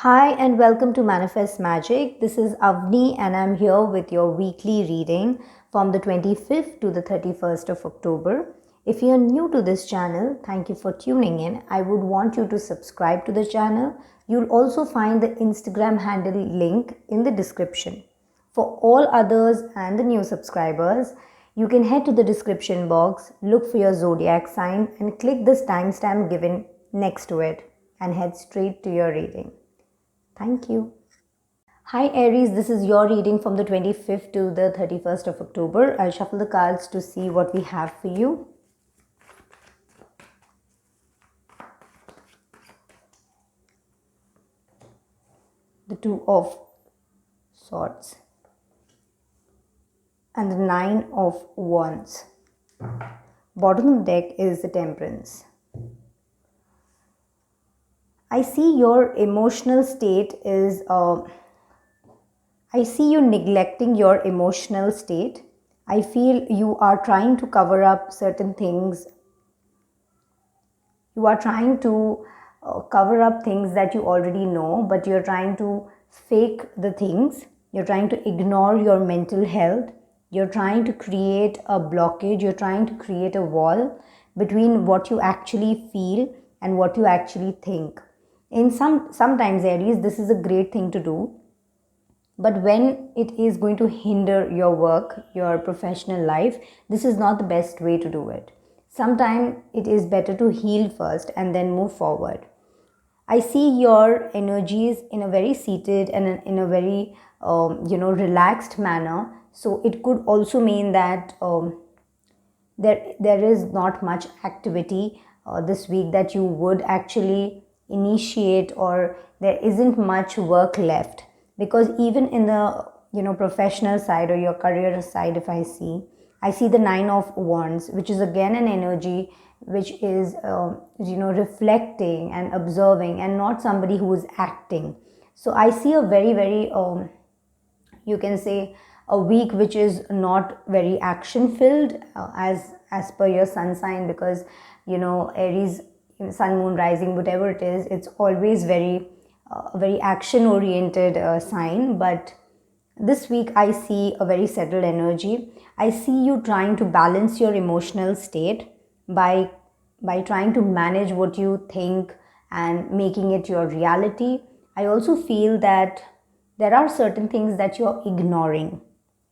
Hi and welcome to Manifest Magic. This is Avni and I'm here with your weekly reading from the 25th to the 31st of October. If you're new to this channel, thank you for tuning in. I would want you to subscribe to the channel. You'll also find the Instagram handle link in the description. For all others and the new subscribers, you can head to the description box, look for your zodiac sign and click this timestamp given next to it and head straight to your reading. Thank you. Hi Aries, this is your reading from the 25th to the 31st of October. I'll shuffle the cards to see what we have for you. The Two of Swords and the Nine of Wands. Bottom of the deck is the Temperance. I see your emotional state is I see you neglecting your emotional state. I feel you are trying to cover up certain things. You are trying to cover up things that you already know, but you're trying to fake the things. You're trying to ignore your mental health. You're trying to create a blockage. You're trying to create a wall between what you actually feel and what you actually think. Sometimes Aries, this is a great thing to do, but when it is going to hinder your work, your professional life, this is not the best way to do it. Sometimes it is better to heal first and then move forward. I see your energies in a very seated and in a very relaxed manner. So it could also mean that there is not much activity this week that you would actually initiate, or there isn't much work left, because even in the professional side or your career side, if I see the Nine of Wands, which is again an energy which is reflecting and observing and not somebody who is acting. So I see a very you can say a week which is not very action filled as per your sun sign, because Aries, sun, moon, rising, whatever it is, it's always very action oriented sign. But this week I see a very settled energy. I see you trying to balance your emotional state by trying to manage what you think and making it your reality. I also feel that there are certain things that you're ignoring.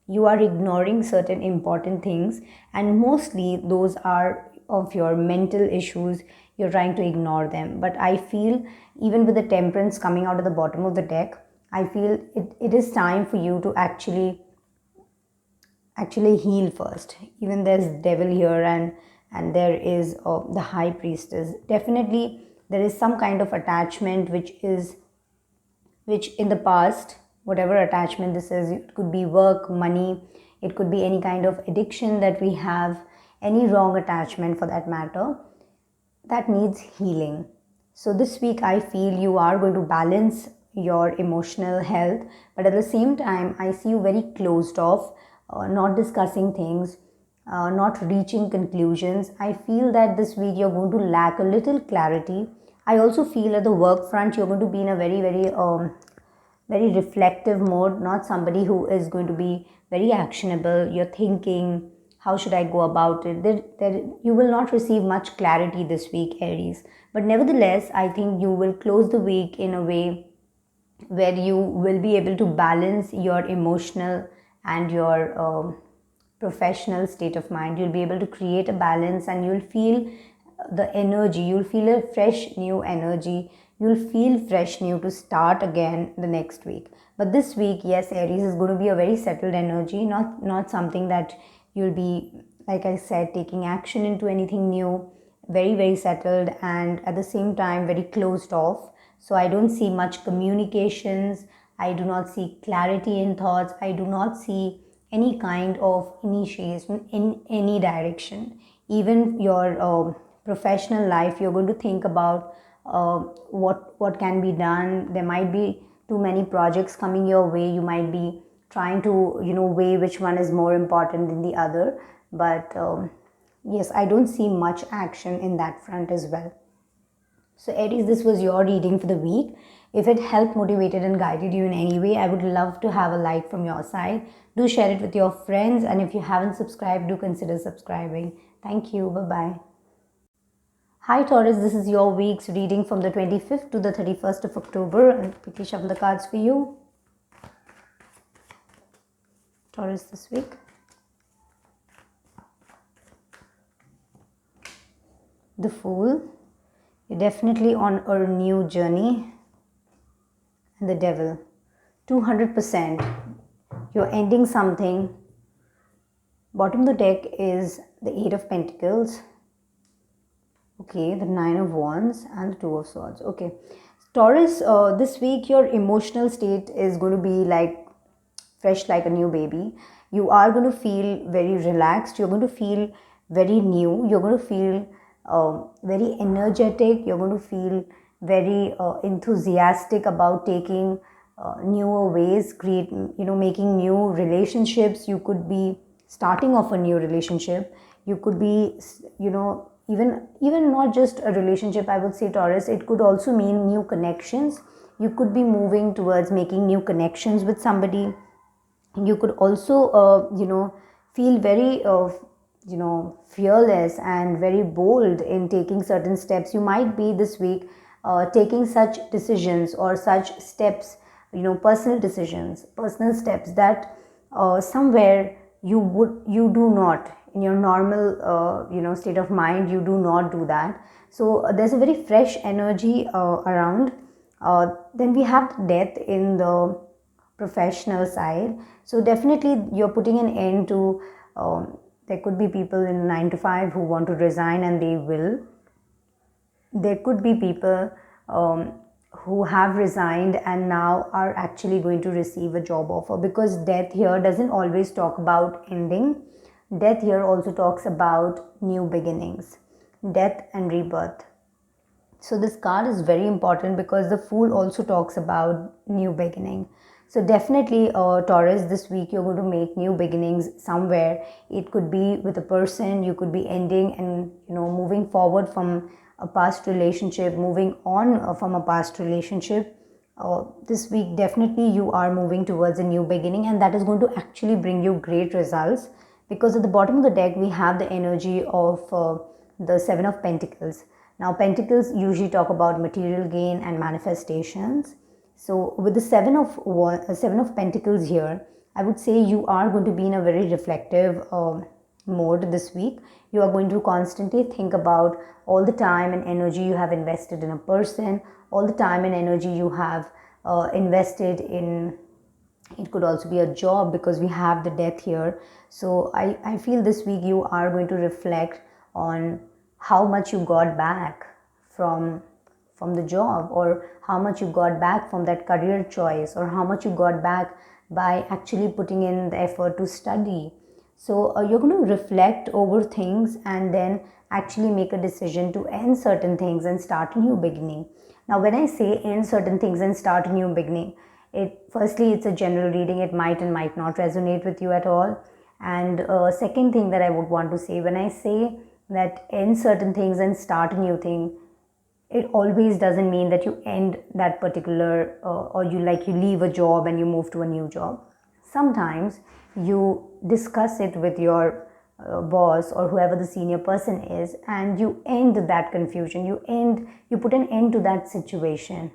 You are ignoring certain important things, and mostly those are of your mental issues. You're trying to ignore them. But I feel, even with the Temperance coming out at the bottom of the deck, I feel it is time for you to actually heal first. Even there's devil here, and there is the High Priestess. Definitely there is some kind of attachment which in the past, whatever attachment this is, it could be work, money, it could be any kind of addiction that we have, any wrong attachment for that matter, that needs healing. So this week I feel you are going to balance your emotional health, but at the same time I see you very closed off, not discussing things, not reaching conclusions. I feel that this week you're going to lack a little clarity. I also feel at the work front you're going to be in a very reflective mode, not somebody who is going to be very actionable. You're thinking, how should I go about it? You will not receive much clarity this week, Aries. But nevertheless, I think you will close the week in a way where you will be able to balance your emotional and your professional state of mind. You'll be able to create a balance, and you'll feel the energy. You'll feel a fresh new energy. You'll feel fresh new to start again the next week. But this week, yes, Aries, is going to be a very settled energy, not something that you'll be, like I said, taking action into anything new. Very settled, and at the same time very closed off. So I don't see much communications. I do not see clarity in thoughts. I do not see any kind of initiation in any direction. Even your professional life, you're going to think about what can be done. There might be too many projects coming your way. You might be trying to weigh which one is more important than the other. But yes, I don't see much action in that front as well. So Aries, this was your reading for the week. If it helped, motivated, and guided you in any way, I would love to have a like from your side. Do share it with your friends, and if you haven't subscribed, do consider subscribing. Thank you. Bye bye. Hi Taurus, this is your week's reading from the 25th to the 31st of October. I'll quickly shuffle the cards for you. Taurus this week. The Fool. You're definitely on a new journey. And the Devil. 200%. You're ending something. Bottom of the deck is the Eight of Pentacles. Okay, the Nine of Wands and the Two of Swords. Okay, Taurus, this week your emotional state is going to be like fresh like a new baby. You are going to feel very relaxed. You're going to feel very new. You're going to feel very energetic. You're going to feel very enthusiastic about taking newer ways, making new relationships. You could be starting off a new relationship. You could be, even not just a relationship, I would say, Taurus, it could also mean new connections. You could be moving towards making new connections with somebody. You could also feel very fearless and very bold in taking certain steps. You might be this week taking such decisions or such steps, personal decisions, personal steps that somewhere you do not, in your normal state of mind, you do not do that. So there's a very fresh energy around. Then we have death in the professional side. So definitely you're putting an end to, there could be people in 9 to 5 who want to resign, and they will. There could be people who have resigned and now are actually going to receive a job offer, because death here doesn't always talk about ending. Death here also talks about new beginnings, death and rebirth. So this card is very important because the Fool also talks about new beginning. So definitely, Taurus, this week you're going to make new beginnings somewhere. It could be with a person. You could be ending and moving forward from a past relationship, moving on from a past relationship. This week definitely you are moving towards a new beginning, and that is going to actually bring you great results, because at the bottom of the deck we have the energy of the Seven of Pentacles. Now Pentacles usually talk about material gain and manifestations. So with the Seven of Pentacles here, I would say you are going to be in a very reflective mode this week. You are going to constantly think about all the time and energy you have invested in a person, all the time and energy you have invested in, it could also be a job, because we have the death here. So I feel this week you are going to reflect on how much you got back from the job, or how much you got back from that career choice, or how much you got back by actually putting in the effort to study. So you're going to reflect over things and then actually make a decision to end certain things and start a new beginning. Now when I say end certain things and start a new beginning, firstly it's a general reading. It might and might not resonate with you at all. And second thing that I would want to say, when I say that end certain things and start a new thing, it always doesn't mean that you end that particular or you leave a job and you move to a new job. Sometimes you discuss it with your boss or whoever the senior person is, and you end that confusion. You put an end to that situation,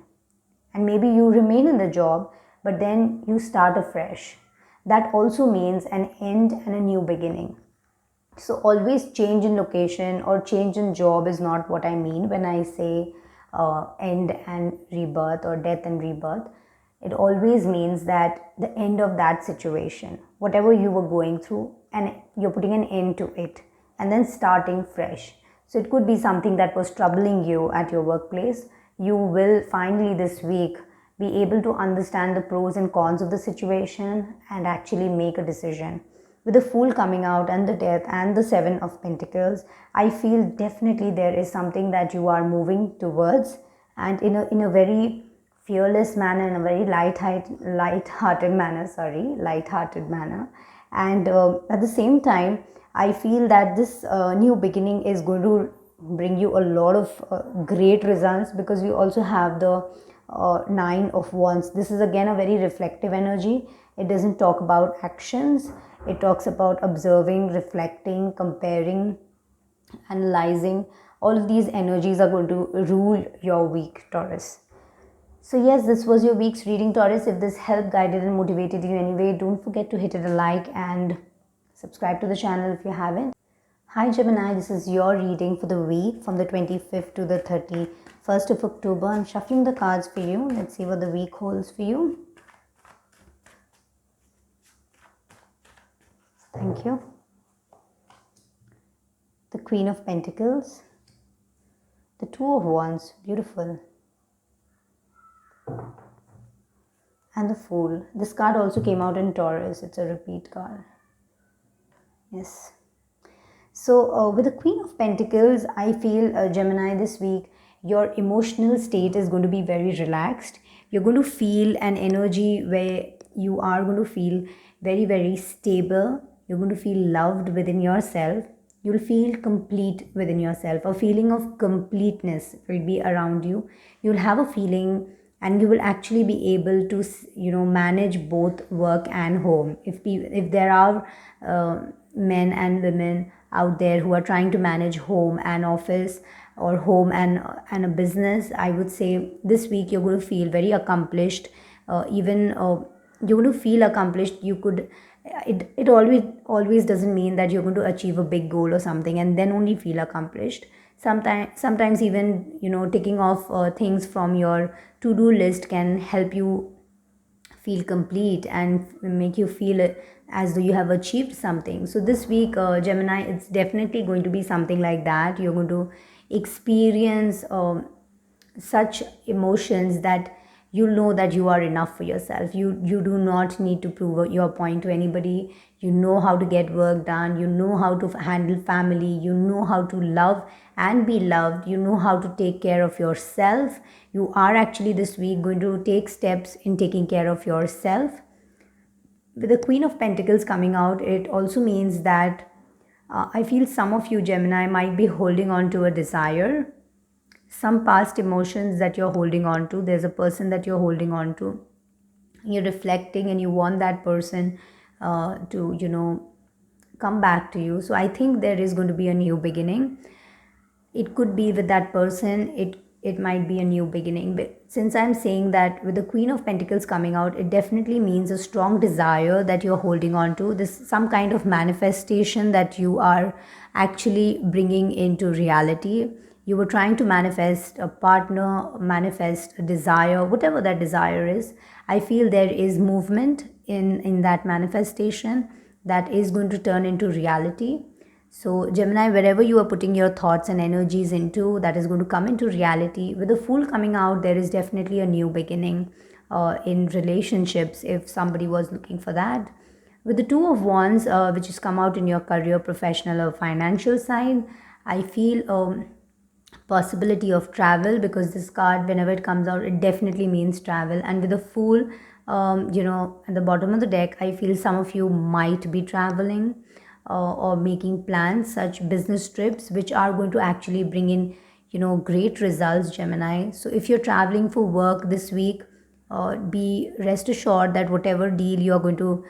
and maybe you remain in the job, but then you start afresh. That also means an end and a new beginning. So always change in location or change in job is not what I mean when I say end and rebirth or death and rebirth. It always means that the end of that situation, whatever you were going through, and you're putting an end to it and then starting fresh. So it could be something that was troubling you at your workplace. You will finally this week be able to understand the pros and cons of the situation and actually make a decision. With the Fool coming out and the death and the Seven of Pentacles, I feel definitely there is something that you are moving towards, and in a very fearless manner, in a very light-hearted manner. And at the same time, I feel that this new beginning is going to bring you a lot of great results, because we also have the Nine of Wands. This is again a very reflective energy. It doesn't talk about actions. It talks about observing, reflecting, comparing, analyzing. All of these energies are going to rule your week, Taurus. So yes, this was your week's reading, Taurus. If this helped, guided and motivated you anyway, don't forget to hit it a like and subscribe to the channel if you haven't. Hi Gemini, this is your reading for the week from the 25th to the 31st of October. I'm shuffling the cards for you. Let's see what the week holds for you. Thank you. The Queen of Pentacles. The Two of Wands. Beautiful. And the Fool. This card also came out in Taurus. It's a repeat card. Yes. So with the Queen of Pentacles, I feel Gemini, this week, your emotional state is going to be very relaxed. You're going to feel an energy where you are going to feel very, very stable. You're going to feel loved within yourself. You'll feel complete within yourself. A feeling of completeness will be around you. You'll have a feeling, and you will actually be able to, manage both work and home. If there are men and women out there who are trying to manage home and office, or home and a business, I would say this week you're going to feel very accomplished. Even you're going to feel accomplished. You could, it always doesn't mean that you're going to achieve a big goal or something and then only feel accomplished. Sometimes even ticking off things from your to-do list can help you feel complete and make you feel as though you have achieved something. So this week, Gemini, it's definitely going to be something like that. You're going to experience such emotions that you know that you are enough for yourself. You do not need to prove your point to anybody. You know how to get work done. You know how to handle family. You know how to love and be loved. You know how to take care of yourself. You are actually this week going to take steps in taking care of yourself. With the Queen of Pentacles coming out, it also means that I feel some of you, Gemini, might be holding on to a desire, some past emotions that you're holding on to. There's a person that you're holding on to. You're reflecting and you want that person to come back to you. So I think there is going to be a new beginning. It could be with that person. It might be a new beginning. But since I'm saying that with the Queen of Pentacles coming out, it definitely means a strong desire that you're holding on to. This some kind of manifestation that you are actually bringing into reality. You were trying to manifest a partner, manifest a desire, whatever that desire is. I feel there is movement in that manifestation that is going to turn into reality. So Gemini, wherever you are putting your thoughts and energies into, that is going to come into reality. With the Fool coming out, there is definitely a new beginning in relationships, if somebody was looking for that. With the Two of Wands, which has come out in your career, professional or financial side, I feel possibility of travel, because this card, whenever it comes out, it definitely means travel. And with the Fool, at the bottom of the deck, I feel some of you might be traveling or making plans, such business trips, which are going to actually bring in great results, Gemini. So if you're traveling for work this week, be rest assured that whatever deal you're going to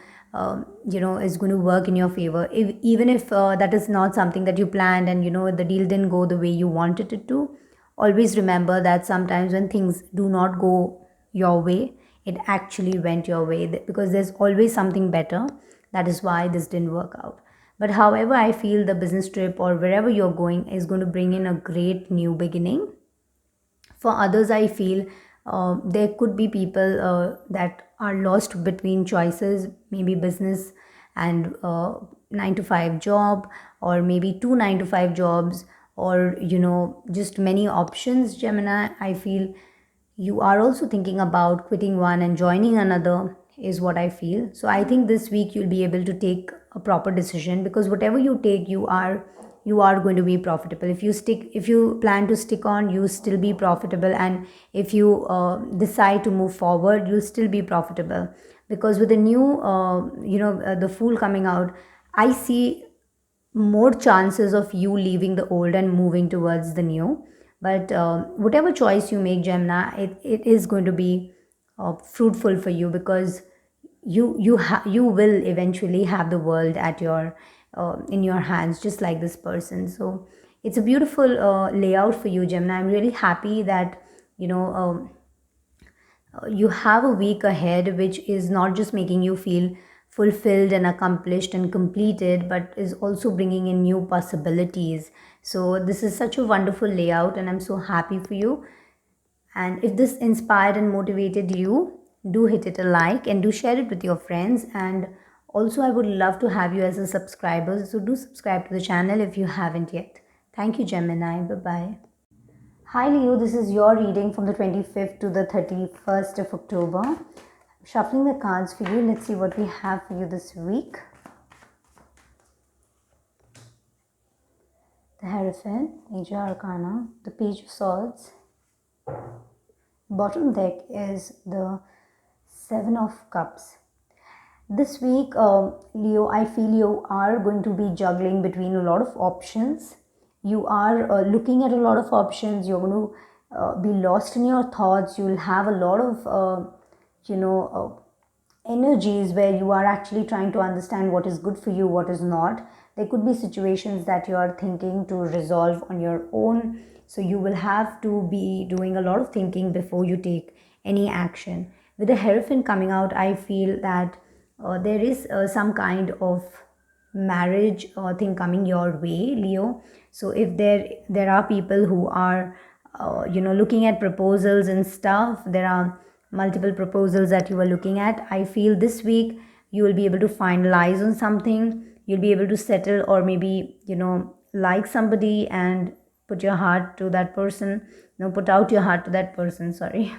is going to work in your favor. Even if that is not something that you planned, and the deal didn't go the way you wanted it to, always remember that sometimes when things do not go your way, it actually went your way, because there's always something better. That is why this didn't work out. But however, I feel the business trip or wherever you're going is going to bring in a great new beginning. For others, I feel there could be people that are lost between choices, maybe business and 9 to 5 job, or maybe two 9 to 5 jobs, or just many options, Gemini. I feel you are also thinking about quitting one and joining another, is what I feel. So I think this week you'll be able to take a proper decision, because whatever you take, you are going to be profitable. If you plan to stick on, you still be profitable. And if you decide to move forward, you'll still be profitable. Because with the new the Fool coming out, I see more chances of you leaving the old and moving towards the new. but whatever choice you make, Gemini, it is going to be fruitful for you, because you will eventually have the world at your in your hands, just like this person. So it's a beautiful layout for you, Gemini. I'm really happy that you know you have a week ahead which is not just making you feel fulfilled and accomplished and completed, but is also bringing in new possibilities. So this is such a wonderful layout, and I'm so happy for you. And if this inspired and motivated you, do hit it a like and do share it with your friends. And also, I would love to have you as a subscriber, so do subscribe to the channel if you haven't yet. Thank you, Gemini. Bye bye. Hi Leo, this is your reading from the 25th to the 31st of October. Shuffling the cards for you. Let's see what we have for you this week. The Hierophant, Major Arcana, the Page of Swords. Bottom deck is the Seven of Cups. This week, Leo, I feel you are going to be juggling between a lot of options. You are looking at a lot of options. You're going to be lost in your thoughts. You'll have a lot of, energies where you are actually trying to understand what is good for you, what is not. There could be situations that you are thinking to resolve on your own. So you will have to be doing a lot of thinking before you take any action. With the Hierophant coming out, I feel that there is some kind of marriage thing coming your way, Leo. So if there are people who are looking at proposals and stuff, there are multiple proposals that you are looking at. I feel this week you will be able to finalize on something. You'll be able to settle, or maybe like somebody and put your heart to that person. No, put out your heart to that person, sorry.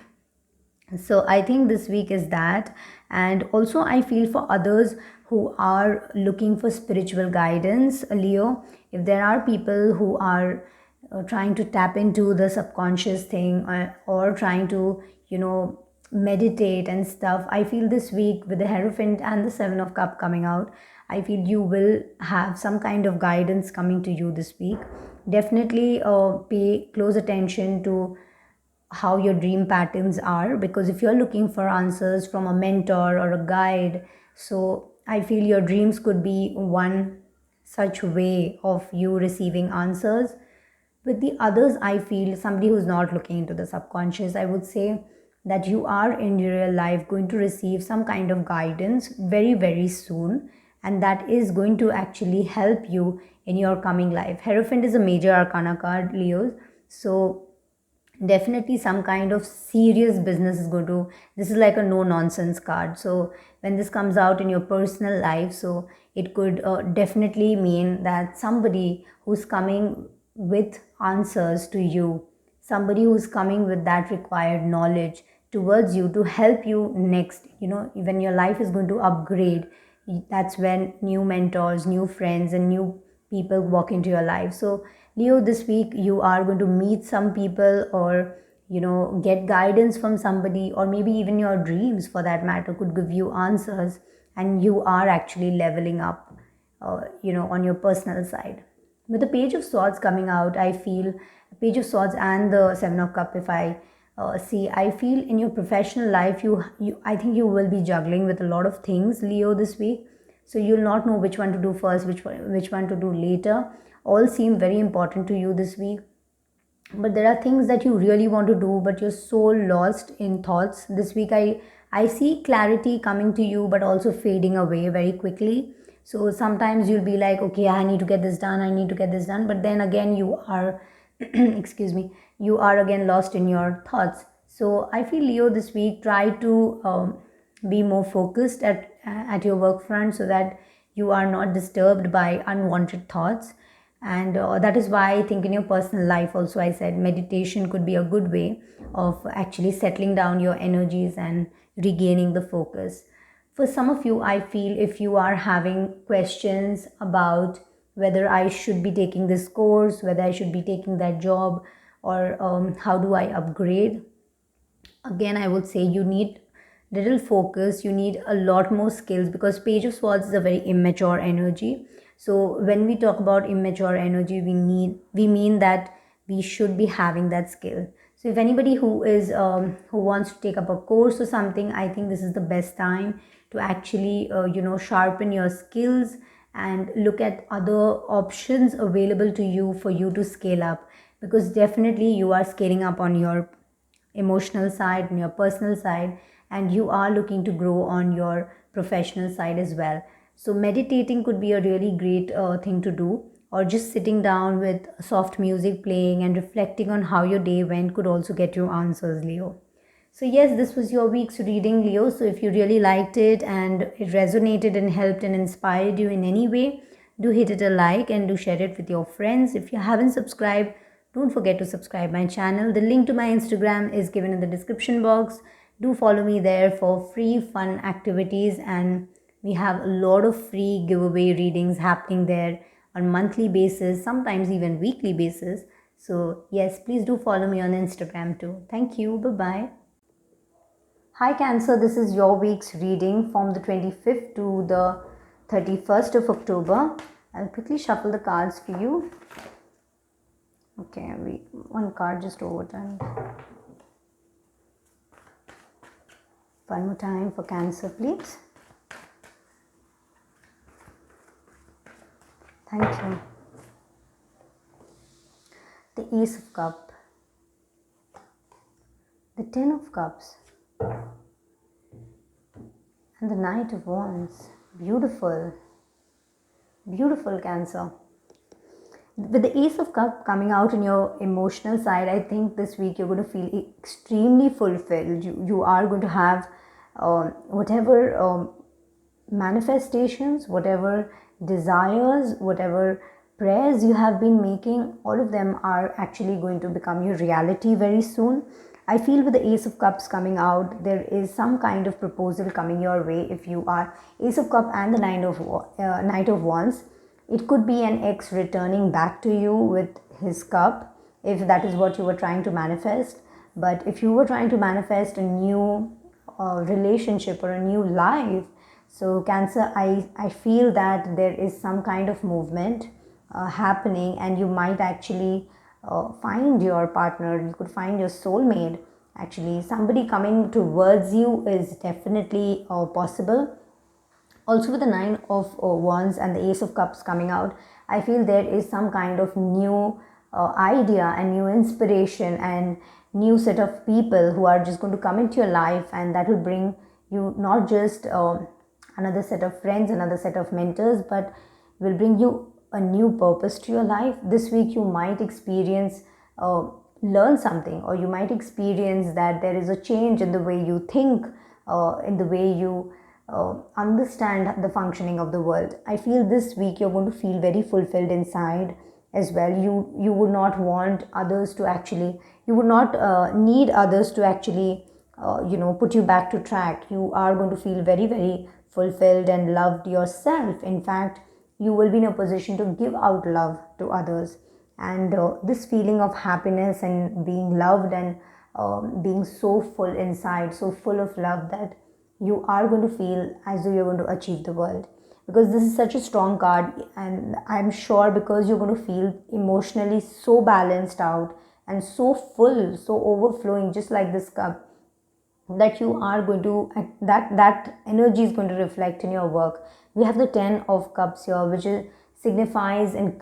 So I think this week is that. And also I feel for others who are looking for spiritual guidance, Leo, if there are people who are trying to tap into the subconscious thing, or trying to meditate and stuff, I feel this week with the Hierophant and the Seven of Cup coming out, I feel you will have some kind of guidance coming to you this week. Definitely pay close attention to how your dream patterns are, because if you're looking for answers from a mentor or a guide, so I feel your dreams could be one such way of you receiving answers. With the others, I feel somebody who's not looking into the subconscious, I would say that you are in real life going to receive some kind of guidance very, very soon, and that is going to actually help you in your coming life. Hierophant is a major arcana card, Leos. So definitely some kind of serious business is going to, this is like a no nonsense card. So when this comes out in your personal life, so it could definitely mean that somebody who's coming with answers to you, somebody who's coming with that required knowledge towards you to help you next, when your life is going to upgrade, that's when new mentors, new friends, and new people walk into your life. So Leo, this week you are going to meet some people, or get guidance from somebody, or maybe even your dreams for that matter could give you answers, and you are actually leveling up on your personal side. With the Page of Swords coming out, I feel Page of Swords and the Seven of Cup, if I see, I feel in your professional life, I think you will be juggling with a lot of things, Leo, this week. So you'll not know which one to do first, which one to do later. All seem very important to you this week, but there are things that you really want to do, but you're so lost in thoughts this week. I see clarity coming to you, but also fading away very quickly. So sometimes you'll be like, okay, I need to get this done, I need to get this done, but then again you are excuse me, you are again lost in your thoughts. So I feel, Leo, this week try to be more focused at your work front, so that you are not disturbed by unwanted thoughts. And that is why I think in your personal life also, I said meditation could be a good way of actually settling down your energies and regaining the focus. For some of you, I feel if you are having questions about whether I should be taking this course, whether I should be taking that job, or how do I upgrade, again I would say you need little focus, you need a lot more skills, because Page of Swords is a very immature energy. So when we talk about immature energy, we mean that we should be having that skill. So if anybody who wants to take up a course or something, I think this is the best time to actually sharpen your skills and look at other options available to you for you to scale up, because definitely you are scaling up on your emotional side and your personal side, and you are looking to grow on your professional side as well. So meditating could be a really great thing to do, or just sitting down with soft music playing and reflecting on how your day went could also get you answers, Leo. So yes, this was your week's reading, Leo. So if you really liked it and it resonated and helped and inspired you in any way, do hit it a like and do share it with your friends. If you haven't subscribed, don't forget to subscribe my channel. The link to my Instagram is given in the description box. Do follow me there for free fun activities, and we have a lot of free giveaway readings happening there on monthly basis, sometimes even weekly basis. So yes, please do follow me on Instagram too. Thank you. Bye bye. Hi Cancer, this is your week's reading from the 25th to the 31st of October. I'll quickly shuffle the cards for you. Okay, one card just overturned. One more time for Cancer, please. Thank you. The Ace of Cups, the Ten of Cups, and the Knight of Wands. Beautiful. Beautiful, Cancer. With the Ace of Cups coming out in your emotional side, I think this week you're going to feel extremely fulfilled. You are going to have whatever manifestations, whatever desires, whatever prayers you have been making, all of them are actually going to become your reality very soon. I feel with the Ace of Cups coming out, there is some kind of proposal coming your way. If you are Ace of Cups and the Knight of Wands, it could be an ex returning back to you with his cup, if that is what you were trying to manifest. But if you were trying to manifest a new relationship or a new life, so Cancer, I feel that there is some kind of movement happening, and you might actually find your partner. You could find your soulmate. Actually, somebody coming towards you is definitely possible. Also, with the Nine of Wands and the Ace of Cups coming out, I feel there is some kind of new idea and new inspiration and new set of people who are just going to come into your life, and that will bring you not just another set of friends, another set of mentors, but will bring you a new purpose to your life. This week you might experience learn something, or you might experience that there is a change in the way you think, in the way you understand the functioning of the world. I feel this week you're going to feel very fulfilled inside as well. You would not want others to actually, you would not need others to actually put you back to track. You are going to feel very, very fulfilled and loved yourself. In fact, you will be in a position to give out love to others, and this feeling of happiness and being loved and being so full inside, so full of love, that you are going to feel as though you're going to achieve the world, because this is such a strong card. And I'm sure because you're going to feel emotionally so balanced out and so full, so overflowing, just like this cup, that you are going to, that energy is going to reflect in your work. We have the Ten of Cups here, which signifies in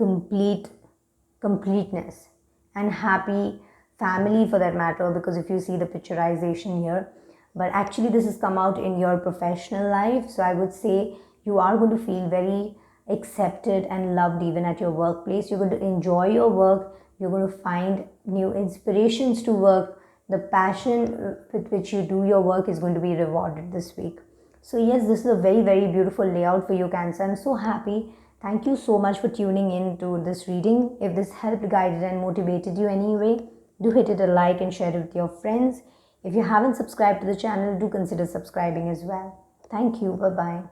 completeness and happy family, for that matter, because if you see the picturization here. But actually this has come out in your professional life, so I would say you are going to feel very accepted and loved even at your workplace. You're going to enjoy your work. You're going to find new inspirations to work. The passion with which you do your work is going to be rewarded this week. So yes, this is a very, very beautiful layout for you, Cancer. I'm so happy. Thank you so much for tuning in to this reading. If this helped, guided and motivated you anyway, do hit it a like and share it with your friends. If you haven't subscribed to the channel, do consider subscribing as well. Thank you. Bye-bye.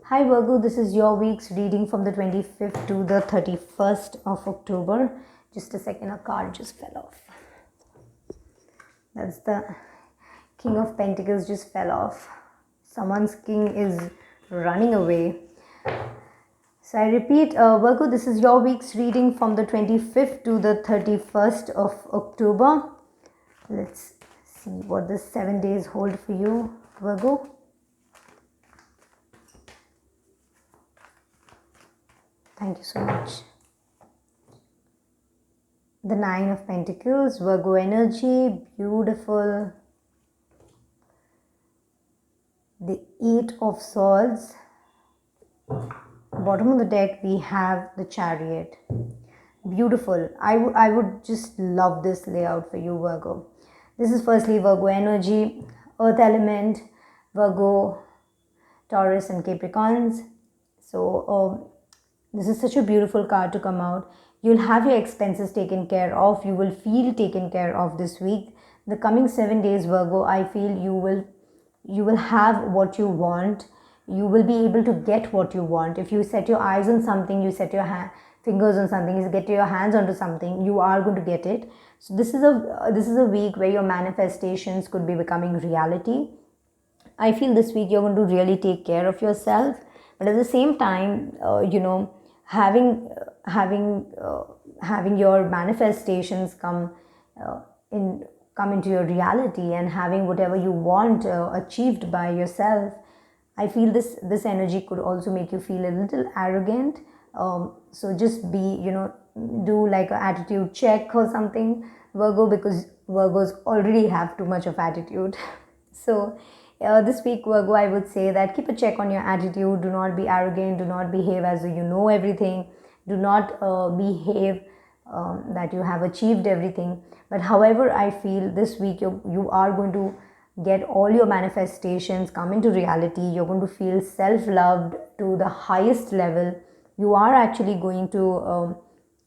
Hi Virgo, this is your week's reading from the 25th to the 31st of October. Just a second, a card just fell off. That's the King of Pentacles just fell off. Someone's king is running away. So I repeat, Virgo, this is your week's reading from the 25th to the 31st of October. Let's see what the 7 days hold for you, Virgo. Thank you so much. The Nine of Pentacles, Virgo energy, beautiful. The Eight of Swords. Bottom of the deck, we have the Chariot. Beautiful. I would just love this layout for you, Virgo. This is firstly Virgo energy, earth element, Virgo, Taurus and Capricorns. So this is such a beautiful card to come out. You'll have your expenses taken care of. You will feel taken care of this week. The coming 7 days, Virgo, I feel you will have what you want. You will be able to get what you want. If you set your eyes on something, you set your fingers on something, you get your hands onto something, you are going to get it. So this is a week where your manifestations could be becoming reality. I feel this week you're going to really take care of yourself, but at the same time, having your manifestations come into your reality, and having whatever you want achieved by yourself, I feel this energy could also make you feel a little arrogant. So just do like an attitude check or something, Virgo, because Virgos already have too much of attitude. So this week, Virgo, I would say that keep a check on your attitude. Do not be arrogant. Do not behave as though you know everything. Do not behave that you have achieved everything. But however, I feel this week you are going to get all your manifestations come into reality. You're going to feel self-loved to the highest level. You are actually going to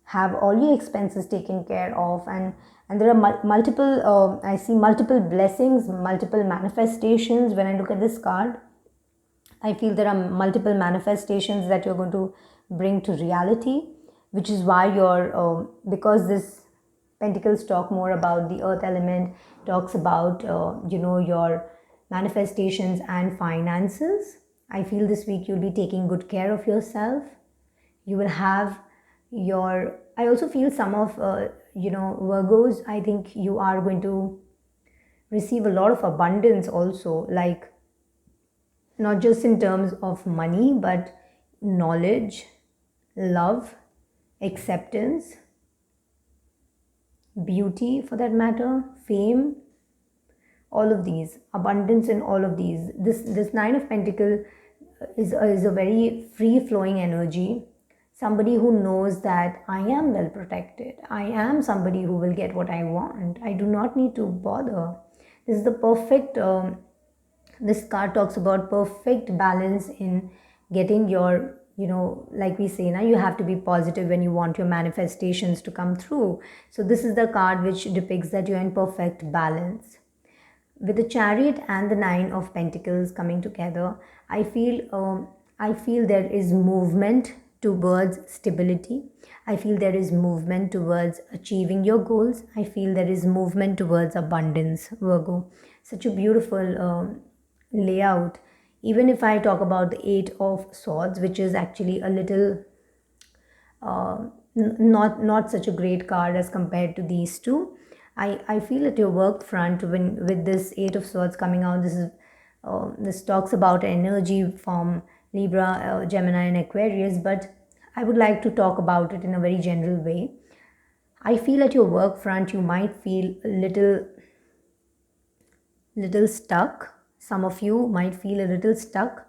have all your expenses taken care of, and there are multiple I see multiple blessings, multiple manifestations. When I look at this card, I feel there are multiple manifestations that you're going to bring to reality, which is why you're because this Pentacles talk more about the earth element, talks about your manifestations and finances. I feel this week you'll be taking good care of yourself. You will have your, I also feel some of Virgos, I think you are going to receive a lot of abundance also, like not just in terms of money, but knowledge, love, acceptance, beauty for that matter, fame, all of these, abundance in all of these. This Nine of Pentacles is a very free-flowing energy. Somebody who knows that I am well protected. I am somebody who will get what I want. I do not need to bother. This is the perfect, this card talks about perfect balance in getting your, like we say now, you have to be positive when you want your manifestations to come through. So this is the card which depicts that you're in perfect balance. With the Chariot and the Nine of Pentacles coming together, I feel there is movement towards stability. I feel there is movement towards achieving your goals. I feel there is movement towards abundance, Virgo. Such a beautiful layout. Even if I talk about the Eight of Swords, which is actually a little not such a great card as compared to these two. I feel at your work front, with this Eight of Swords coming out, this talks about energy from Libra, Gemini and Aquarius, but I would like to talk about it in a very general way. I feel at your work front you might feel a little stuck. Some of you might feel a little stuck.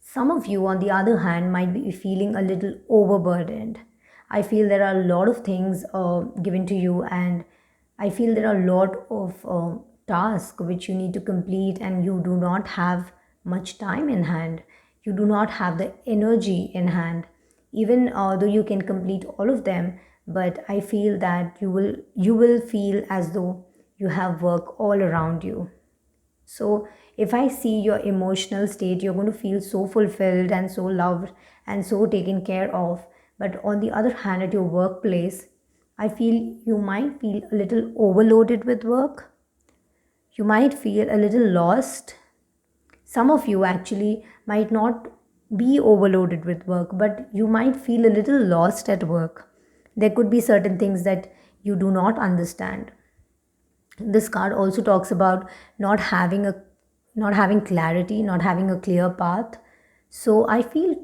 Some of you, on the other hand, might be feeling a little overburdened. I feel there are a lot of things given to you, and I feel there are a lot of tasks which you need to complete, and you do not have much time in hand. You do not have the energy in hand. Even though you can complete all of them, but I feel that you will feel as though you have work all around you. So if I see your emotional state, you're going to feel so fulfilled and so loved and so taken care of. But on the other hand, at your workplace, I feel you might feel a little overloaded with work. You might feel a little lost. Some of you actually might not be overloaded with work, but you might feel a little lost at work. There could be certain things that you do not understand. This card also talks about not having a not having clarity, not having a clear path. So I feel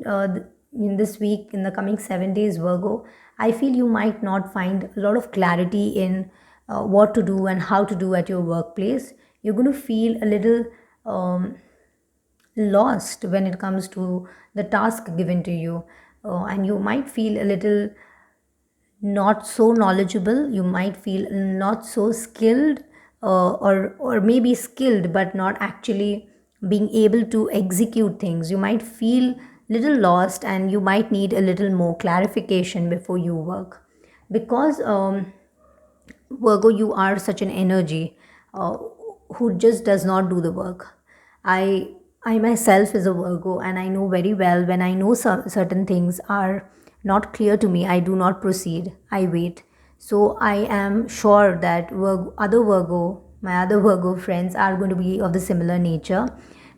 in this week, in the coming 7 days, Virgo, I feel you might not find a lot of clarity in what to do and how to do at your workplace. You're going to feel a little um, lost when it comes to the task given to you, and you might feel a little not so knowledgeable. You might feel not so skilled, or maybe skilled but not actually being able to execute things. You might feel little lost, and you might need a little more clarification before you work, because Virgo, you are such an energy uh, who just does not do the work. I I myself is a Virgo, and I know very well when I know certain things are not clear to me, I do not proceed. I wait. So I am sure that my other Virgo friends are going to be of the similar nature,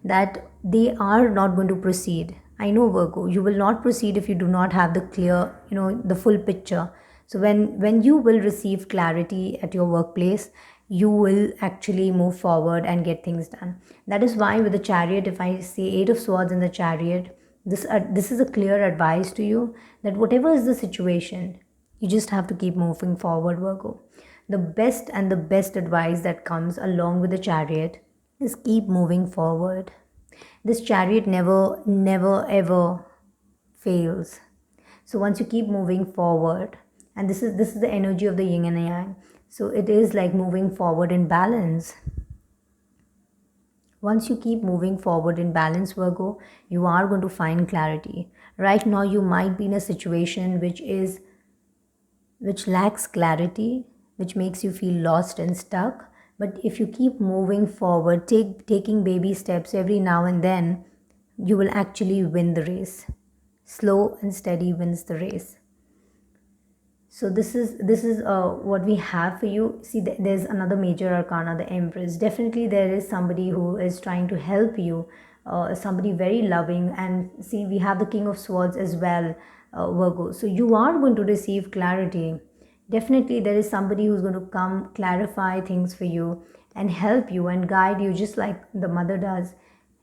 that they are not going to proceed. I know, Virgo, you will not proceed if you do not have the clear, the full picture. So when you will receive clarity at your workplace, you will actually move forward and get things done. That is why with the Chariot, if I say 8 of Swords in the Chariot, this is a clear advice to you, that whatever is the situation, you just have to keep moving forward, Virgo. The best and the best advice that comes along with the Chariot is keep moving forward. This Chariot never ever fails. So once you keep moving forward, and this is the energy of the yin and yang, so it is like moving forward in balance. Once you keep moving forward in balance, Virgo, you are going to find clarity. Right now you might be in a situation which lacks clarity, which makes you feel lost and stuck. But if you keep moving forward, taking baby steps every now and then, you will actually win the race. Slow and steady wins the race. So this is what we have for you. See, there's another major arcana, the Empress. Definitely there is somebody who is trying to help you, somebody very loving. And see, we have the King of Swords as well, Virgo. So you are going to receive clarity. Definitely there is somebody who's going to come clarify things for you and help you and guide you, just like the mother does,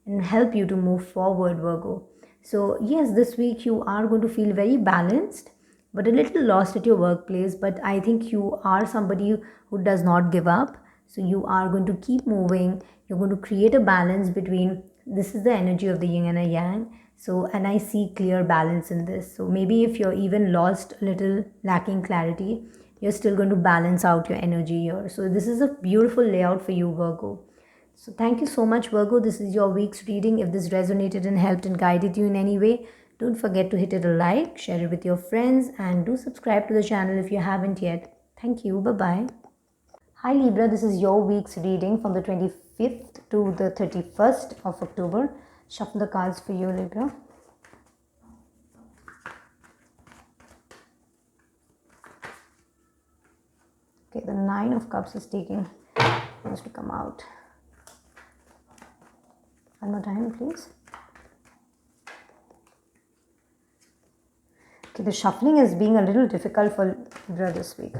and help you to move forward, Virgo. So yes, this week you are going to feel very balanced but a little lost at your workplace. But I think you are somebody who does not give up. So you are going to keep moving. You're going to create a balance between, this is the energy of the yin and a yang. So, and I see clear balance in this. So maybe if you're even lost, a little lacking clarity, you're still going to balance out your energy here. So this is a beautiful layout for you, Virgo. So thank you so much, Virgo. This is your week's reading. If this resonated and helped and guided you in any way, don't forget to hit it a like, share it with your friends, and do subscribe to the channel if you haven't yet. Thank you. Bye-bye. Hi Libra, this is your week's reading from the 25th to the 31st of October. Shuffle the cards for you, Libra. Okay, the Nine of Cups is taking us to come out. One more time, please. Okay, the shuffling is being a little difficult for Libra this week.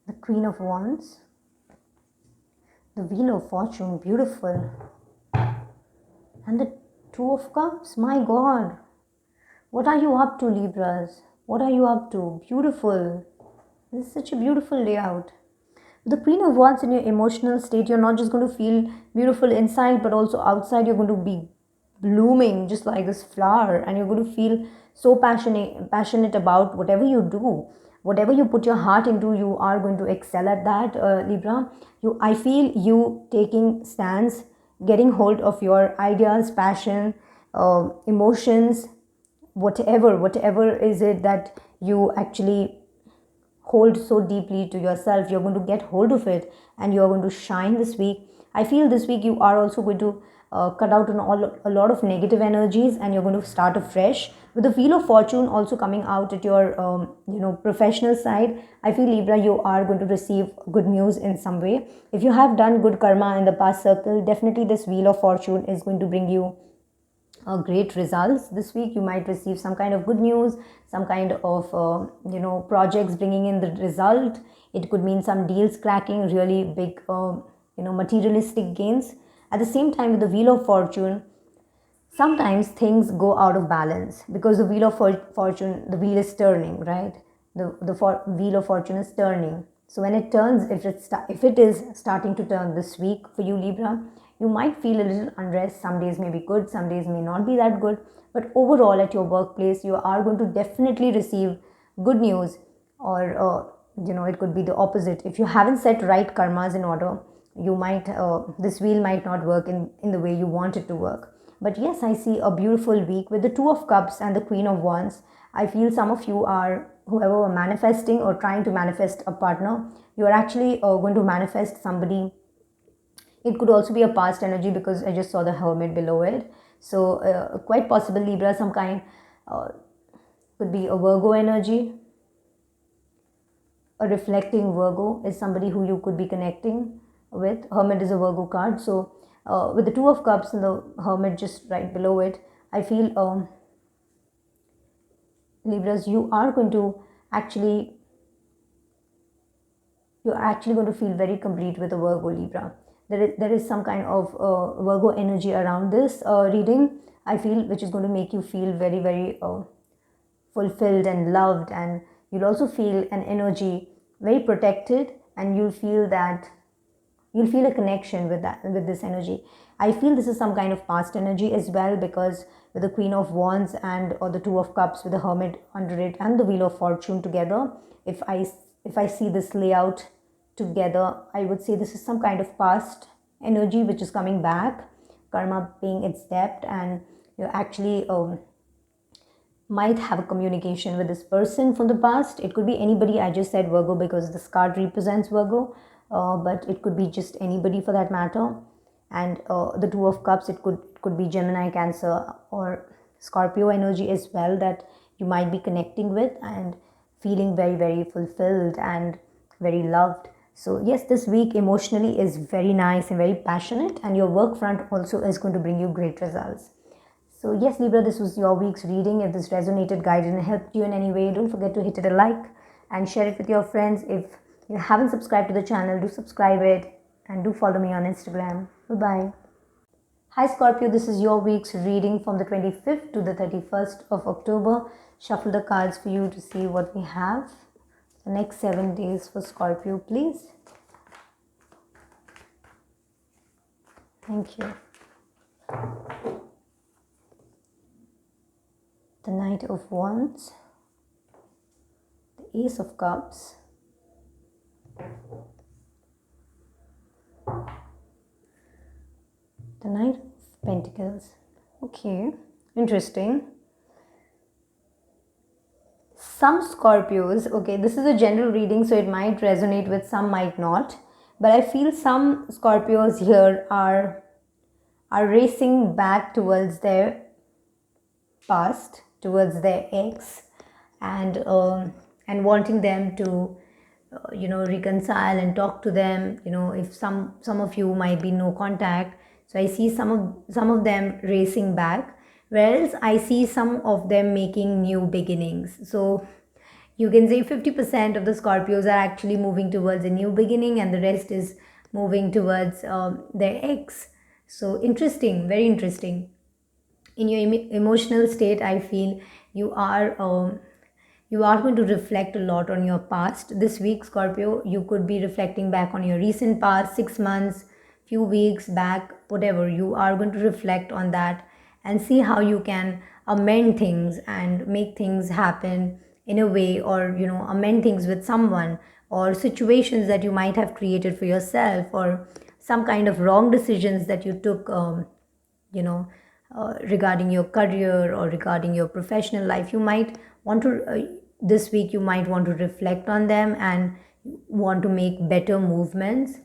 The Queen of Wands, the Wheel of Fortune, beautiful, and the Two of Cups. My God, what are you up to, Libras? What are you up to? Beautiful. This is such a beautiful layout. The Queen of Wands, in your emotional state, you're not just going to feel beautiful inside, but also outside you're going to be blooming just like this flower, and you're going to feel so passionate about whatever you do. Whatever you put your heart into, you are going to excel at that, Libra. I feel you taking stance, getting hold of your ideas, passion, emotions, whatever is it that you actually hold so deeply to yourself. You're going to get hold of it and you're going to shine this week. I feel this week you are also going to cut out on a lot of negative energies, and you're going to start afresh With the Wheel of Fortune also coming out at your professional side, I feel Libra, you are going to receive good news in some way. If you have done good karma in the past circle, definitely this Wheel of Fortune is going to bring you great results this week. You might receive some kind of good news, some kind of projects bringing in the result. It could mean some deals cracking, really big materialistic gains. At the same time, with the Wheel of Fortune, sometimes things go out of balance because the Wheel of Fortune, the wheel is turning, right? The Wheel of Fortune is turning. So when it turns, if it is starting to turn this week for you, Libra, you might feel a little unrest. Some days may be good, some days may not be that good, but overall at your workplace, you are going to definitely receive good news. Or it could be the opposite. If you haven't set right karmas in order, you might this wheel might not work in the way you want it to work. But yes, I see a beautiful week with the Two of Cups and the Queen of Wands. I feel some of you are, whoever are manifesting or trying to manifest a partner, you are actually going to manifest somebody. It could also be a past energy because I just saw the Hermit below it. So quite possible, Libra, some kind, could be a Virgo energy. A reflecting Virgo is somebody who you could be connecting with. Hermit is a Virgo card. So with the Two of Cups and the Hermit just right below it, I feel Libras, you're actually going to feel very complete with a Virgo, Libra. There is some kind of Virgo energy around this reading, I feel, which is going to make you feel very, very fulfilled and loved, and you'll also feel an energy very protected, and you'll feel a connection with this energy. I feel this is some kind of past energy as well, because with the Queen of Wands or the Two of Cups with the Hermit under it and the Wheel of Fortune together, if I see this layout together, I would say this is some kind of past energy which is coming back, karma paying its debt, and you actually might have a communication with this person from the past. It could be anybody. I just said Virgo because this card represents Virgo, but it could be just anybody for that matter. And the Two of Cups, it could be Gemini, Cancer, or Scorpio energy as well, that you might be connecting with and feeling very, very fulfilled and very loved. So yes, this week emotionally is very nice and very passionate, and your work front also is going to bring you great results. So yes, Libra, this was your week's reading. If this resonated, guided, and helped you in any way, don't forget to hit it a like and share it with your friends. If you haven't subscribed to the channel, do subscribe it, and do follow me on Instagram. Bye-bye. Hi Scorpio, this is your week's reading from the 25th to the 31st of October. Shuffle the cards for you to see what we have the next 7 days for Scorpio, please. Thank you. The Knight of Wands, the Ace of Cups, the Knight of Pentacles. Okay, interesting. Some Scorpios, okay, this is a general reading, so it might resonate with some, might not. But I feel some Scorpios here are racing back towards their past, towards their ex, and wanting them to reconcile and talk to them. If some of you might be no contact, so I see some of them racing back, whereas I see some of them making new beginnings. So you can say 50% of the Scorpios are actually moving towards a new beginning, and the rest is moving towards their ex. So interesting, very interesting. In your emotional state, I feel you are going to reflect a lot on your past this week, Scorpio. You could be reflecting back on your recent past, 6 months, few weeks back, whatever. You are going to reflect on that and see how you can amend things and make things happen in a way, or amend things with someone, or situations that you might have created for yourself, or some kind of wrong decisions that you took regarding your career or regarding your professional life. You might want to this week you might want to reflect on them and want to make better movements.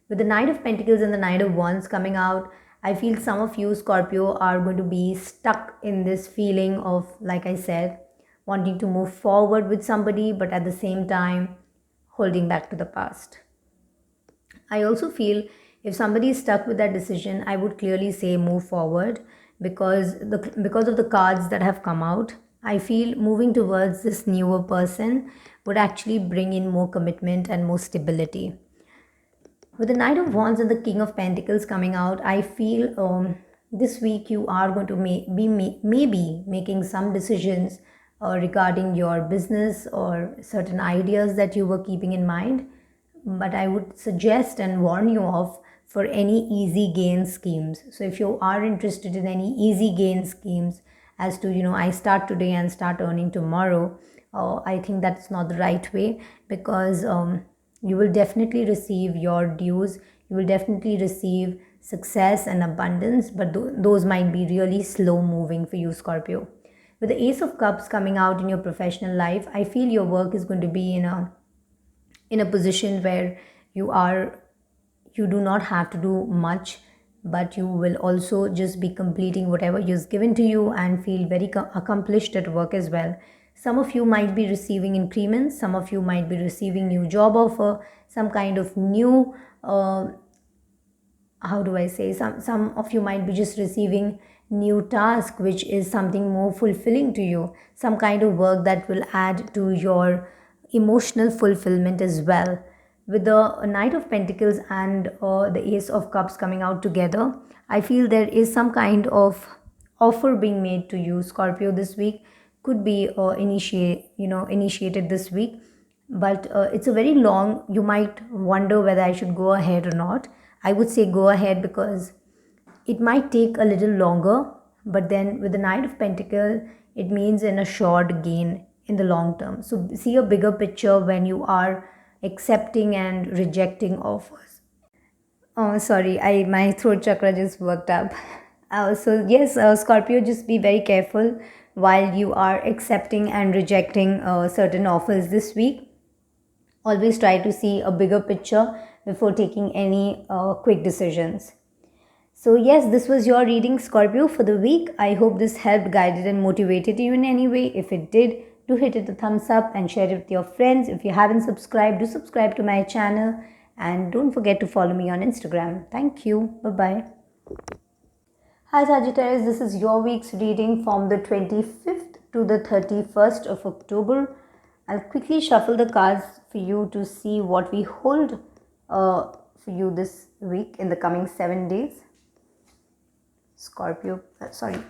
With the Knight of Pentacles and the Knight of Wands coming out, I feel some of you, Scorpio, are going to be stuck in this feeling of, like I said, wanting to move forward with somebody, but at the same time, holding back to the past. I also feel if somebody is stuck with that decision, I would clearly say move forward, because of the cards that have come out. I feel moving towards this newer person would actually bring in more commitment and more stability. With the Knight of Wands and the King of Pentacles coming out, I feel this week you are going to maybe making some decisions regarding your business or certain ideas that you were keeping in mind. But I would suggest and warn you off for any easy gain schemes. So if you are interested in any easy gain schemes, as to, I start today and start earning tomorrow, I think that's not the right way, because you will definitely receive your dues, you will definitely receive success and abundance, but those might be really slow moving for you, Scorpio. With the Ace of Cups coming out in your professional life, I feel your work is going to be in a position where you do not have to do much, but you will also just be completing whatever is given to you and feel very accomplished at work as well. Some of you might be receiving increments, some of you might be receiving new job offer, some kind of new how do I say, some of you might be just receiving new task, which is something more fulfilling to you, some kind of work that will add to your emotional fulfillment as well. With the Knight of Pentacles and the Ace of Cups coming out together, I feel there is some kind of offer being made to you, Scorpio, this week. Could be initiated this week, but it's a very long, you might wonder whether I should go ahead or not. I would say go ahead, because it might take a little longer, but then with the Knight of Pentacles, it means an assured gain in the long term. So see a bigger picture when you are accepting and rejecting offers. Oh, sorry, I my throat chakra just worked up. So yes, Scorpio, just be very careful while you are accepting and rejecting certain offers this week. Always try to see a bigger picture before taking any quick decisions. So yes, this was your reading, Scorpio, for the week. I hope this helped, guided and motivated you in any way. If it did, do hit it a thumbs up and share it with your friends. If you haven't subscribed, do subscribe to my channel, and don't forget to follow me on Instagram. Thank you. Bye-bye. Hi Sagittarius, this is your week's reading from the 25th to the 31st of October. I'll quickly shuffle the cards for you to see what we hold for you this week in the coming 7 days. Scorpio, sorry,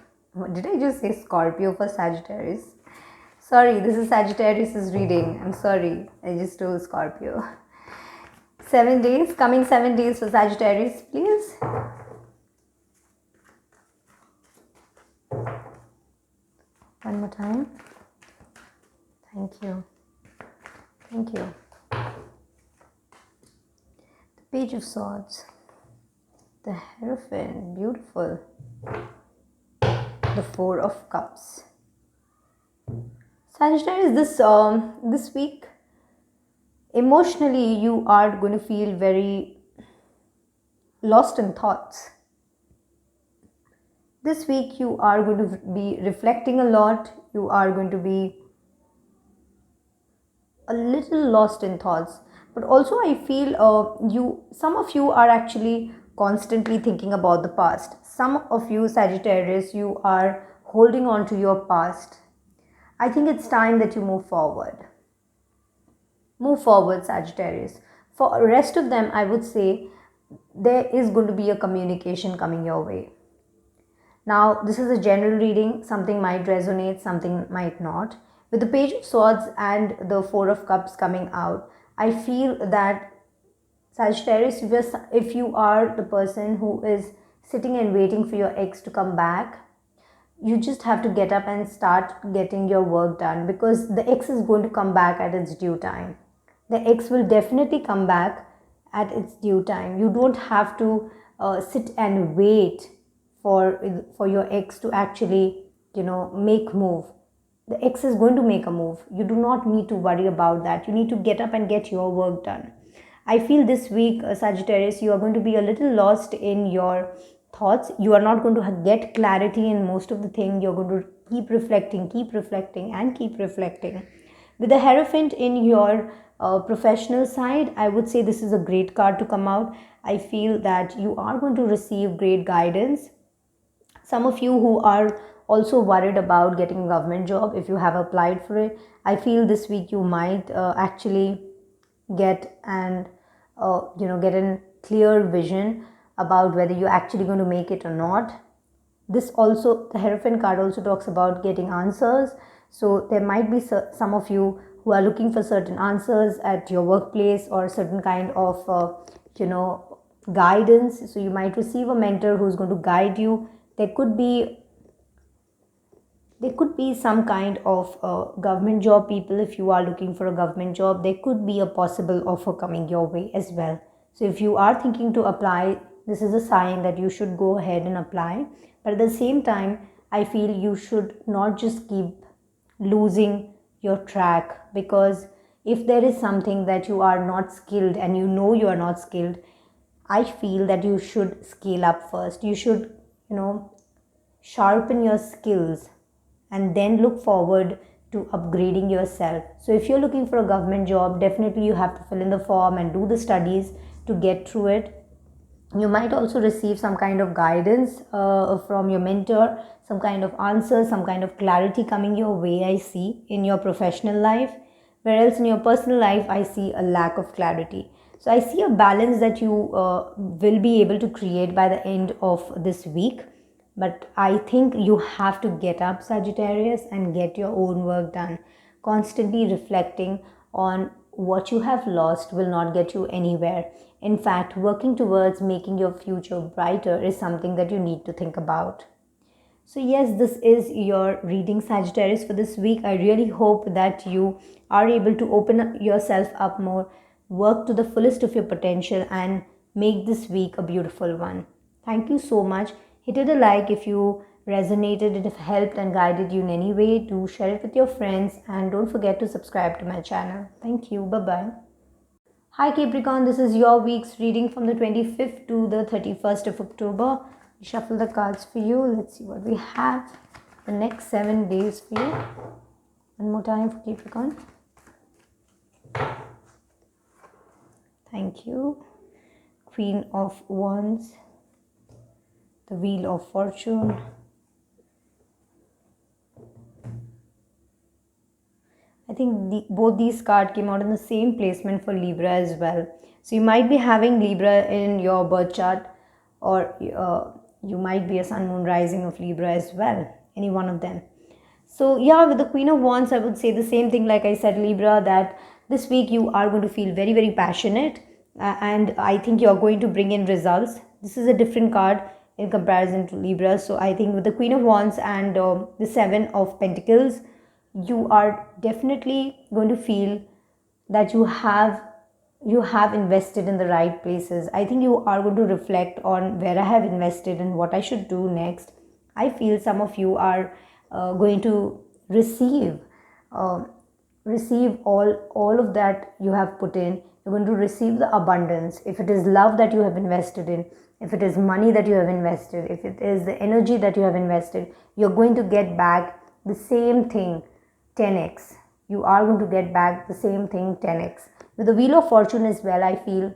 did I just say Scorpio for Sagittarius? Sorry, this is Sagittarius's reading. I'm sorry, I just told Scorpio. 7 days, coming 7 days for Sagittarius, please. One more time. Thank you. Thank you. The Page of Swords. The Hierophant. Beautiful. The Four of Cups. Sagittarius, this week, emotionally, you are going to feel very lost in thoughts. This week you are going to be reflecting a lot. You are going to be a little lost in thoughts, but also I feel some of you are actually constantly thinking about the past. Some of you, Sagittarius, you are holding on to your past. I think it's time that you move forward. Move forward, Sagittarius. For the rest of them, I would say there is going to be a communication coming your way. Now, this is a general reading. Something might resonate, something might not. With the Page of Swords and the Four of Cups coming out, I feel that Sagittarius, if you are the person who is sitting and waiting for your ex to come back, you just have to get up and start getting your work done, because the ex is going to come back at its due time. The ex will definitely come back at its due time. You don't have to sit and wait for your ex to actually make move. The ex is going to make a move. You do not need to worry about that. You need to get up and get your work done. I feel this week, Sagittarius, you are going to be a little lost in your thoughts. You are not going to get clarity in most of the thing. You're going to keep reflecting and keep reflecting. With the Hierophant in your professional side, I would say this is a great card to come out. I feel that you are going to receive great guidance. Some of you who are also worried about getting a government job, if you have applied for it, I feel this week you might actually get and get a clear vision about whether you're actually going to make it or not. This also, the Hierophant card also talks about getting answers. So there might be some of you who are looking for certain answers at your workplace, or certain kind of guidance. So you might receive a mentor who's going to guide you. There could be some kind of government job people. If you are looking for a government job, there could be a possible offer coming your way as well. So if you are thinking to apply, this is a sign that you should go ahead and apply. But at the same time, I feel you should not just keep losing your track, because if there is something that you are not skilled and you are not skilled, I feel that you should scale up first. You should, sharpen your skills and then look forward to upgrading yourself. So if you're looking for a government job, definitely you have to fill in the form and do the studies to get through it. You might also receive some kind of guidance from your mentor, some kind of answer, some kind of clarity coming your way, I see, in your professional life. Whereas in your personal life, I see a lack of clarity. So I see a balance that you will be able to create by the end of this week. But I think you have to get up, Sagittarius, and get your own work done. Constantly reflecting on what you have lost will not get you anywhere. In fact, working towards making your future brighter is something that you need to think about. So yes, this is your reading, Sagittarius, for this week. I really hope that you are able to open yourself up more, work to the fullest of your potential, and make this week a beautiful one. Thank you so much. Hit it a like if you resonated, it helped and guided you in any way. Do share it with your friends, and don't forget to subscribe to my channel. Thank you. Bye-bye. Hi Capricorn, this is your week's reading from the 25th to the 31st of October. Shuffle the cards for you. Let's see what we have the next 7 days for you. One more time for Capricorn. Thank you. Queen of Wands, the Wheel of Fortune, I think both these cards came out in the same placement for Libra as well. So you might be having Libra in your birth chart, or you might be a Sun, Moon, Rising of Libra as well, any one of them. So yeah, with the Queen of Wands, I would say the same thing like I said, Libra, that this week you are going to feel very, very passionate, and I think you are going to bring in results. This is a different card in comparison to Libra. So I think with the Queen of Wands and the Seven of Pentacles, you are definitely going to feel that you have invested in the right places. I think you are going to reflect on where I have invested and what I should do next. I feel some of you are going to receive all of that you have put in. You're going to receive the abundance. If it is love that you have invested in, if it is money that you have invested, if it is the energy that you have invested, you're going to get back the same thing 10x. You are going to get back the same thing 10x. With the Wheel of Fortune as well, I feel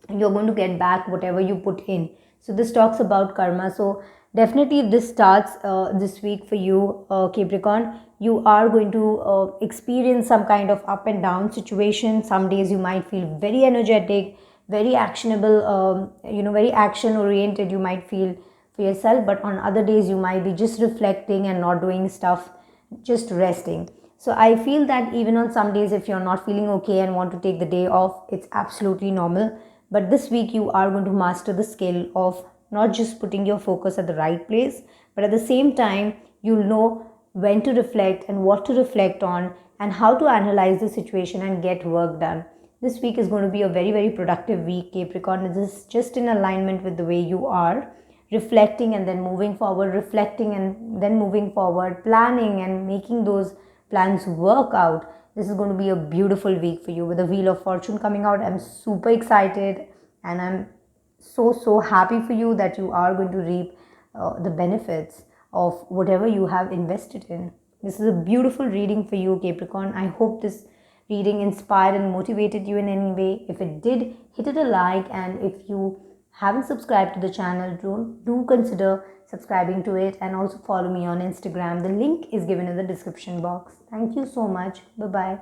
you're going to get back whatever you put in. So this talks about karma. So definitely if this starts this week for you, Capricorn, you are going to experience some kind of up and down situation. Some days you might feel very energetic, very actionable, very action oriented you might feel for yourself. But on other days you might be just reflecting and not doing stuff, just resting. So I feel that even on some days, if you're not feeling okay and want to take the day off, it's absolutely normal. But this week you are going to master the skill of not just putting your focus at the right place, but at the same time you'll know when to reflect and what to reflect on, and how to analyze the situation and get work done. This week is going to be a very, very productive week, Capricorn. This is just in alignment with the way you are reflecting and then moving forward, reflecting and then moving forward, planning and making those plans work out. This is going to be a beautiful week for you with the Wheel of Fortune coming out. I'm super excited and I'm so happy for you that you are going to reap the benefits of whatever you have invested in. This is a beautiful reading for you, Capricorn. I hope this reading inspired and motivated you in any way. If it did, hit it a like, and if you haven't subscribed to the channel, do consider subscribing to it, and also follow me on Instagram. The link is given in the description box. Thank you so much. Bye bye.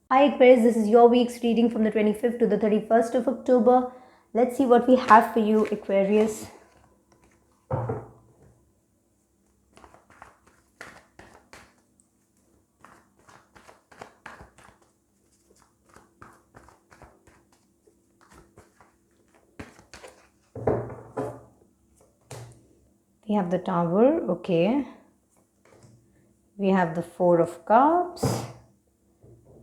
Hi Aquarius, this is your week's reading from the 25th to the 31st of October. Let's see what we have for you, Aquarius. We have the Tower, okay. We have the Four of Cups.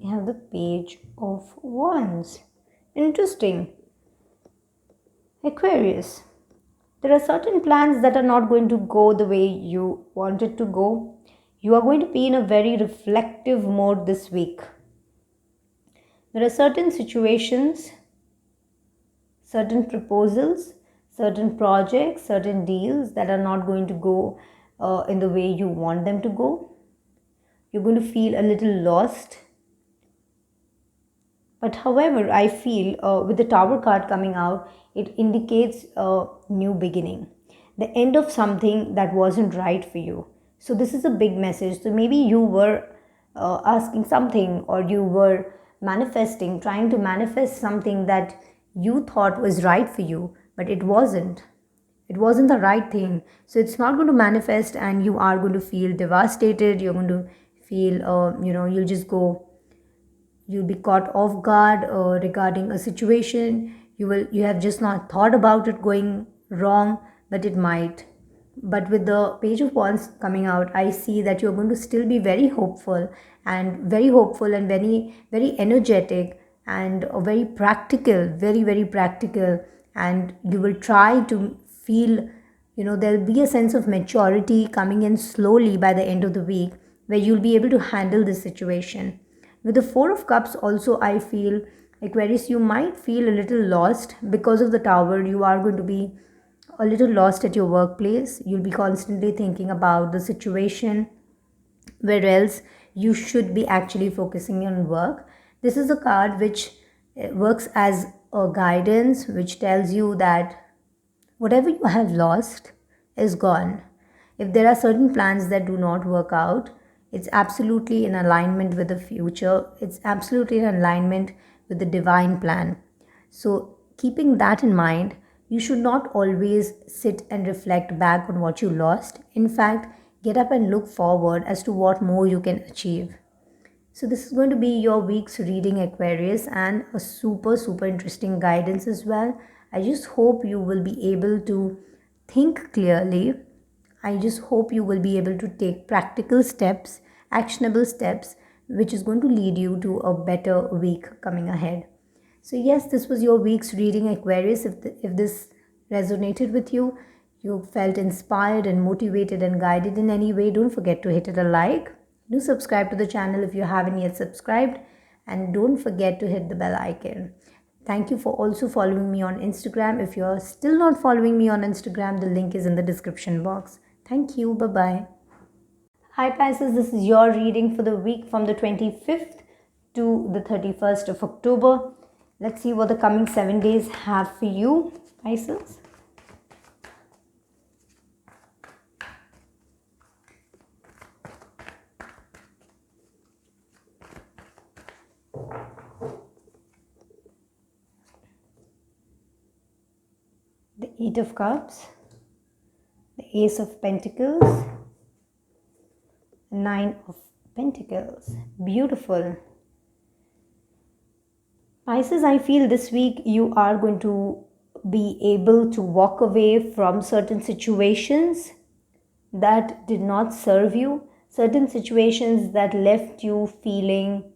We have the Page of Wands. Interesting. Aquarius, there are certain plans that are not going to go the way you want it to go. You are going to be in a very reflective mode this week. There are certain situations, certain proposals, certain projects, certain deals that are not going to go in the way you want them to go. You're going to feel a little lost. But however, I feel with the Tower card coming out, it indicates a new beginning, the end of something that wasn't right for you. So this is a big message. So maybe you were asking something, or you were manifesting, trying to manifest something that you thought was right for you, but it wasn't. It wasn't the right thing. So it's not going to manifest, and you are going to feel devastated. You're going to feel, you'll be caught off guard regarding a situation. You have just not thought about it going wrong, but it might. But with the Page of Wands coming out, I see that you're going to still be very hopeful, and very very energetic, and very practical, very practical. And you will try to feel, there'll be a sense of maturity coming in slowly by the end of the week, where you'll be able to handle this situation. With the Four of Cups also, I feel, Aquarius, you might feel a little lost because of the Tower. You are going to be a little lost at your workplace. You'll be constantly thinking about the situation, where else you should be actually focusing on work. This is a card which works as a guidance, which tells you that whatever you have lost is gone. If there are certain plans that do not work out, it's absolutely in alignment with the future. It's absolutely in alignment with the divine plan. So, keeping that in mind, you should not always sit and reflect back on what you lost. In fact, get up and look forward as to what more you can achieve. So, this is going to be your week's reading, Aquarius, and a super interesting guidance as well. I just hope you will be able to think clearly. I just hope you will be able to take practical steps, actionable steps, which is going to lead you to a better week coming ahead. So yes, this was your week's reading, Aquarius. If this resonated with you, you felt inspired and motivated and guided in any way, don't forget to hit it a like. Do subscribe to the channel if you haven't yet subscribed, and don't forget to hit the bell icon. Thank you for also following me on Instagram. If you're still not following me on Instagram, the link is in the description box. Thank you. Bye-bye. Hi Pisces, this is your reading for the week from the 25th to the 31st of October. Let's see what the coming 7 days have for you, Pisces. The Eight of Cups, the Ace of Pentacles, Nine of Pentacles. Beautiful. Pisces, I feel this week you are going to be able to walk away from certain situations that did not serve you, certain situations that left you feeling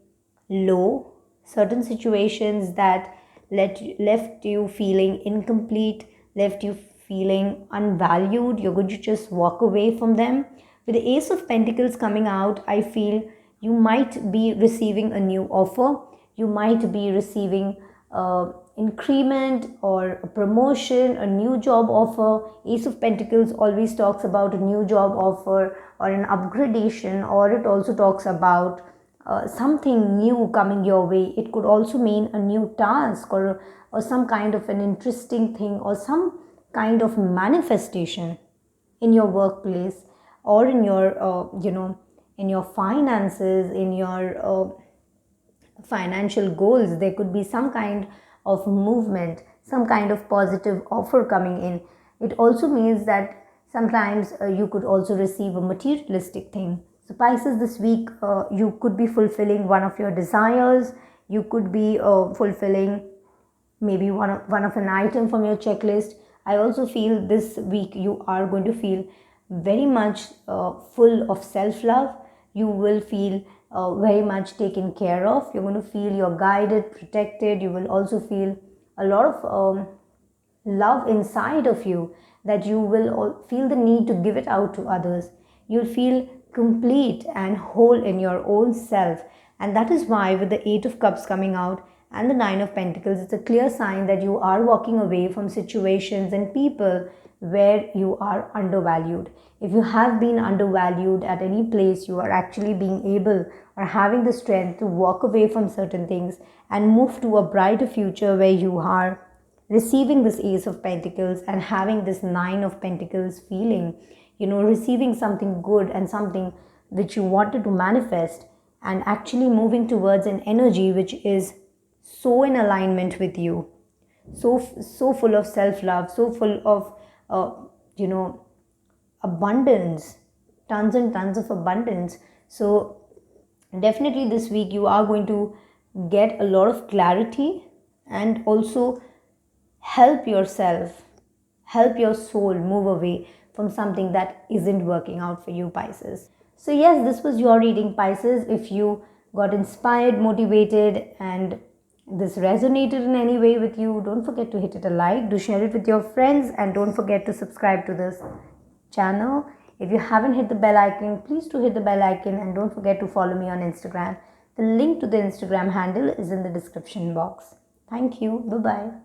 low, certain situations that left you feeling incomplete, left you feeling unvalued. You're going to just walk away from them. With the Ace of Pentacles coming out, I feel you might be receiving a new offer. You might be receiving increment or a promotion, a new job offer. Ace of Pentacles always talks about a new job offer or an upgradation, or it also talks about something new coming your way. It could also mean a new task, or some kind of an interesting thing, or some kind of manifestation in your workplace, or in your in your finances, in your financial goals. There could be some kind of movement, some kind of positive offer coming in. It also means that sometimes you could also receive a materialistic thing. So Pisces, this week you could be fulfilling one of your desires. You could be fulfilling maybe one of an item from your checklist. I also feel this week you are going to feel very much full of self love. You will feel very much taken care of. You're going to feel you're guided, protected. You will also feel a lot of love inside of you, that you will feel the need to give it out to others. You'll feel complete and whole in your own self. And that is why, with the Eight of Cups coming out and the Nine of Pentacles, it's a clear sign that you are walking away from situations and people where you are undervalued. If you have been undervalued at any place, you are actually being able or having the strength to walk away from certain things and move to a brighter future where you are receiving this Ace of Pentacles and having this Nine of Pentacles feeling, receiving something good and something which you wanted to manifest, and actually moving towards an energy which is so in alignment with you, so full of self-love, so full of you know abundance, tons and tons of abundance. So definitely this week you are going to get a lot of clarity, and also help yourself, help your soul move away from something that isn't working out for you, Pisces. So yes, this was your reading, Pisces. If you got inspired, motivated, and this resonated in any way with you, don't forget to hit it a like, do share it with your friends, and don't forget to subscribe to this channel. If you haven't hit the bell icon, please do hit the bell icon, and don't forget to follow me on Instagram. The link to the Instagram handle is in the description box. Thank you. Bye bye.